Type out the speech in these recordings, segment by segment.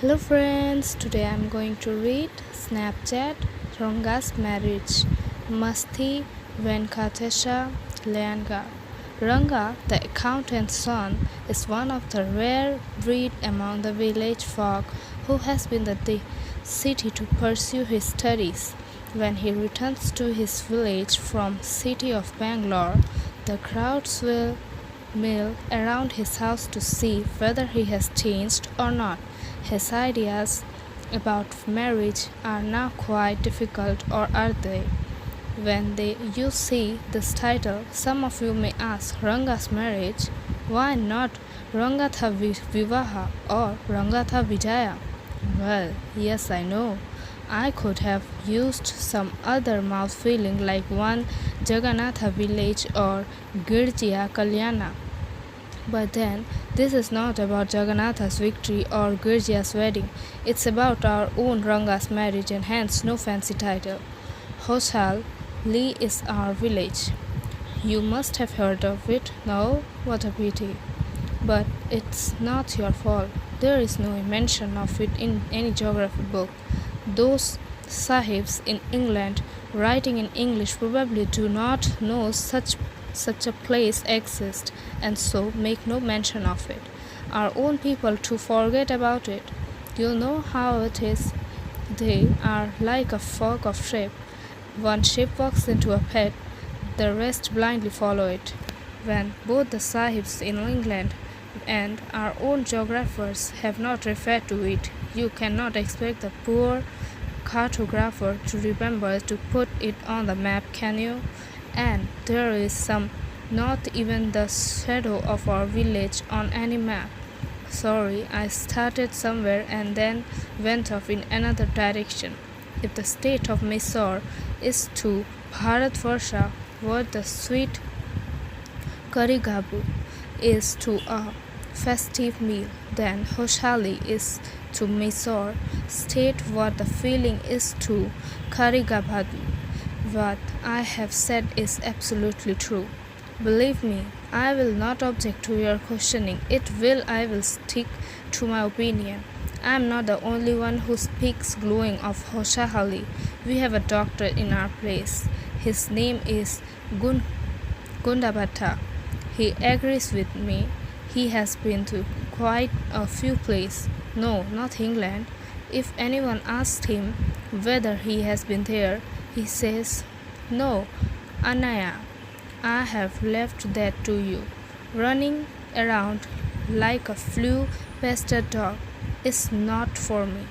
Hello friends, today I'm going to read Snapchat, Ranga's Marriage, Masti Venkatesha Leanga. Ranga, the accountant's son, is one of the rare breed among the village folk who has been to the city to pursue his studies. When he returns to his village from city of Bangalore, the crowds will mill around his house to see whether he has changed or not. His ideas about marriage are now quite difficult, or are they? You see this title, some of you may ask, Ranga's marriage? Why not Rangatha Vivaha or Rangatha Vijaya? Well, yes, I know. I could have used some other mouth feeling like one Jagannatha village or Girjia Kalyana. But then, this is not about Jagannatha's victory or Girjia's wedding. It's about our own Ranga's marriage, and hence no fancy title. Hoshal Lee is our village. You must have heard of it. No? What a pity. But it's not your fault. There is no mention of it in any geography book. Those sahibs in England writing in English probably do not know such a place exists, and so make no mention of it. Our own people too forget about it. You know how it is. They are like a flock of sheep. One sheep walks into a pit, the rest blindly follow it. When both the sahibs in England and our own geographers have not referred to it, you cannot expect the poor cartographer to remember to put it on the map, can you? And there is not even the shadow of our village on any map. Sorry, I started somewhere and then went off in another direction. If the state of Mysore is to Bharatvarsha what the sweet Karigabu is to a festive meal, then Hoshali is to Mysore state what the feeling is to Karigabadu. What I have said is absolutely true. Believe me, I will not object to your questioning. I will stick to my opinion. I am not the only one who speaks glowing of Hoshahali. We have a doctor in our place. His name is Gundabhatta. He agrees with me. He has been to quite a few places. No, not England. If anyone asks him whether he has been there, he says, No, Anaya, I have left that to you. Running around like a flu-pested dog is not for me.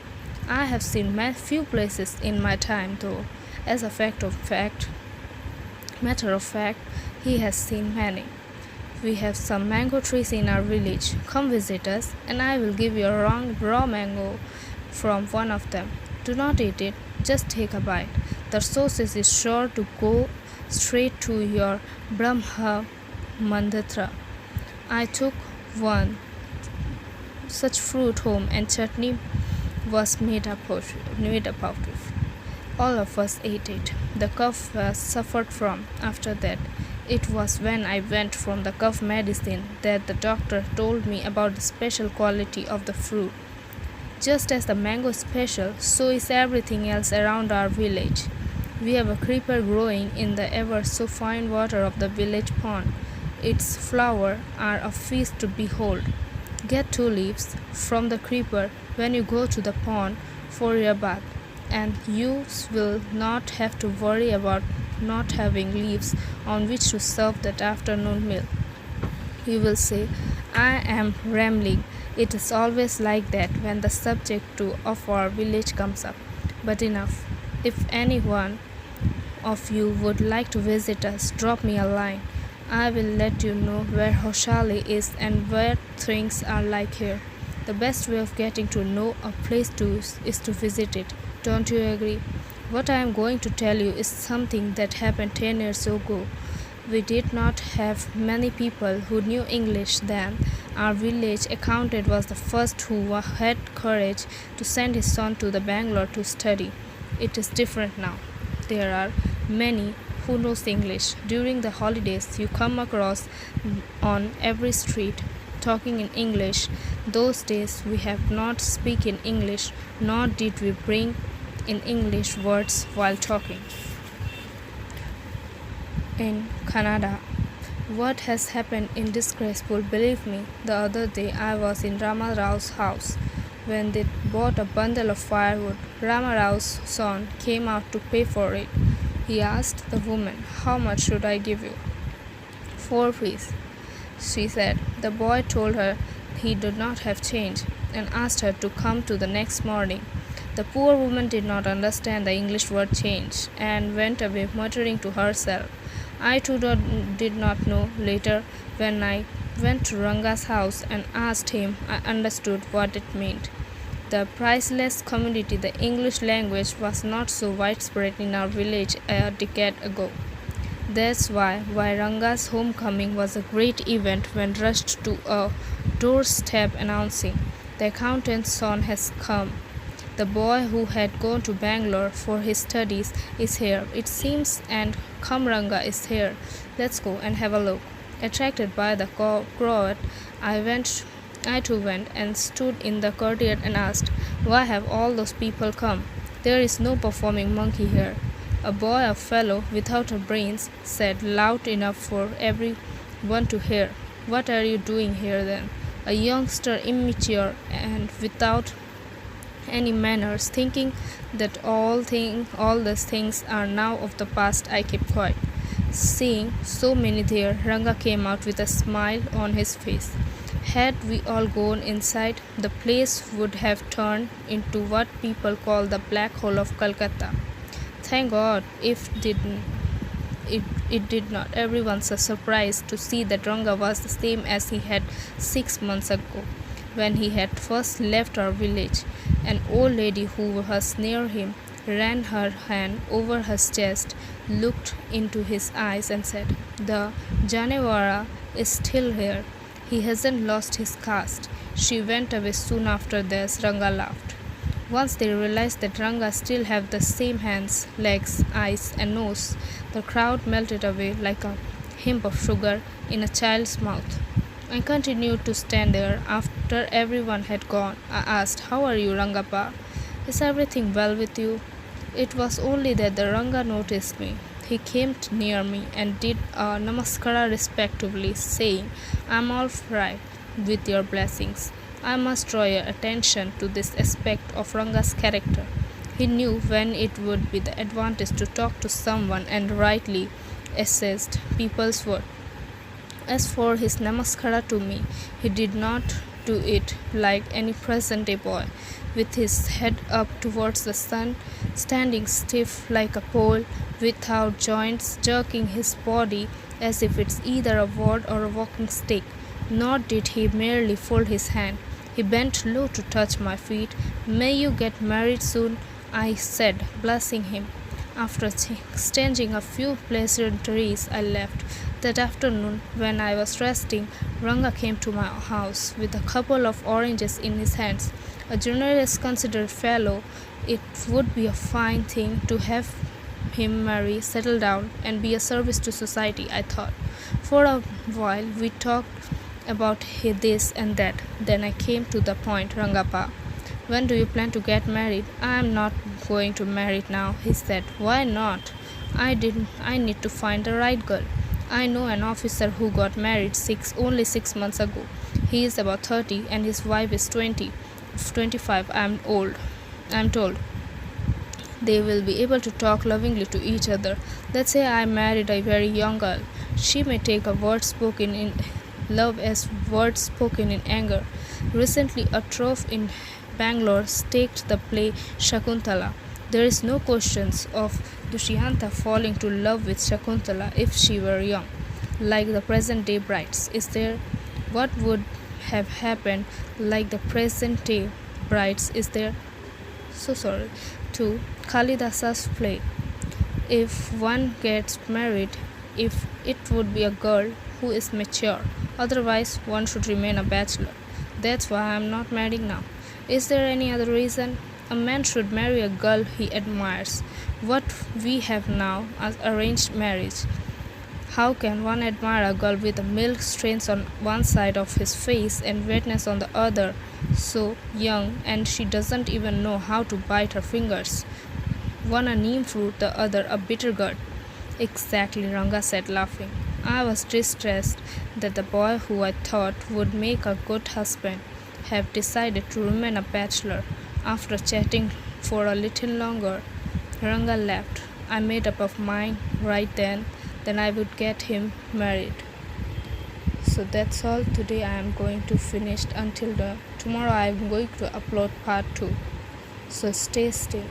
I have seen few places in my time, though. As a matter of fact, he has seen many. We have some mango trees in our village. Come visit us, and I will give you a raw mango from one of them. Do not eat it, just take a bite. The sauce is sure to go straight to your Brahma Mandatra. I took one such fruit home, and chutney was made up of it. All of us ate it. The cough was suffered from. After that, it was when I went from the cough medicine that the doctor told me about the special quality of the fruit. Just as the mango is special, so is everything else around our village. We have a creeper growing in the ever so fine water of the village pond. Its flowers are a feast to behold. Get 2 leaves from the creeper when you go to the pond for your bath, and you will not have to worry about not having leaves on which to serve that afternoon meal. You will say, I am rambling. It is always like that when the subject of our village comes up. But enough. If anyone of you would like to visit us, drop me a line. I will let you know where Hoshali is and where things are like here. The best way of getting to know a place is to visit it. Don't you agree? What I am going to tell you is something that happened 10 years ago. We did not have many people who knew English then. Our village accountant was the first who had courage to send his son to the Bangalore to study. It is different now. There are many who knows English. During the holidays, you come across on every street talking in English. Those days we have not speak in English, nor did we bring in English words while talking. In Canada, what has happened is disgraceful. Believe me, the other day I was in Rama Rao's house. When they bought a bundle of firewood, Rama Rao's son came out to pay for it. He asked the woman, "How much should I give you?" "4 rupees," she said. The boy told her he did not have change and asked her to come to the next morning. The poor woman did not understand the English word change and went away muttering to herself. I too did not know. Later, when I went to Ranga's house and asked him, I understood what it meant. The priceless commodity, the English language, was not so widespread in our village a decade ago. That's why Ranga's homecoming was a great event when rushed to a doorstep announcing, "The accountant's son has come. The boy who had gone to Bangalore for his studies is here, it seems, and Ranga is here. Let's go and have a look." Attracted by the crowd, I too went and stood in the courtyard and asked, "Why have all those people come? There is no performing monkey here." A boy, a fellow without a brains, said loud enough for everyone to hear, "What are you doing here then?" A youngster, immature and without any manners, thinking that all these things are now of the past, I kept quiet. Seeing so many there, Ranga came out with a smile on his face. Had we all gone inside, the place would have turned into what people call the black hole of Calcutta. Thank God if it did not. Everyone's surprised to see that Ranga was the same as he had 6 months ago, when he had first left our village. An old lady who was near him ran her hand over his chest, looked into his eyes and said, "The Janewara is still here. He hasn't lost his caste." She went away soon after this. Ranga laughed. Once they realized that Ranga still had the same hands, legs, eyes and nose, the crowd melted away like a himp of sugar in a child's mouth. I continued to stand there. After everyone had gone, I asked, "How are you, Rangappa? Is everything well with you?" It was only that the Ranga noticed me. He came near me and did a namaskara respectfully, saying, "I'm all right with your blessings." I must draw your attention to this aspect of Ranga's character. He knew when it would be the advantage to talk to someone and rightly assessed people's words. As for his namaskara to me, he did not do it like any present-day boy, with his head up towards the sun, standing stiff like a pole, without joints, jerking his body as if it's either a word or a walking stick. Nor did he merely fold his hand. He bent low to touch my feet. "May you get married soon," I said, blessing him. After exchanging a few pleasantries, I left. That afternoon, when I was resting, Ranga came to my house with a couple of oranges in his hands. A generous, considerate fellow, it would be a fine thing to have him marry, settle down, and be a service to society, I thought. For a while, we talked about this and that. Then I came to the point. "Rangappa, when do you plan to get married?" "I am not going to marry now," he said. "Why not?" I need to find the right girl. I know an officer who got married only 6 months ago. He is about 30 and his wife is 25. I'm told. They will be able to talk lovingly to each other. Let's say I married a very young girl. She may take a word spoken in love as words spoken in anger. Recently, a troupe in Bangalore staged the play Shakuntala. There is no questions of Dushyanta falling to love with Shakuntala if she were young, like the present-day brides. Is there? What would have happened like the present-day brides? Is there? To Kalidasa's play. If one gets married, if it would be a girl who is mature. Otherwise, one should remain a bachelor. That's why I am not married now. Is there any other reason? A man should marry a girl he admires. What we have now as arranged marriage. How can one admire a girl with milk stains on one side of his face and redness on the other, so young, and she doesn't even know how to bite her fingers? One a neem fruit, the other a bitter gourd. Exactly, Ranga said, laughing. I was distressed that the boy who I thought would make a good husband have decided to remain a bachelor. After chatting for a little longer, Ranga laughed. I made up of mind right then that I would get him married. So that's all. Today I am going to finish until tomorrow I am going to upload part 2. So stay still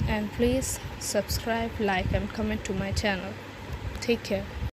and please subscribe, like and comment to my channel. Take care.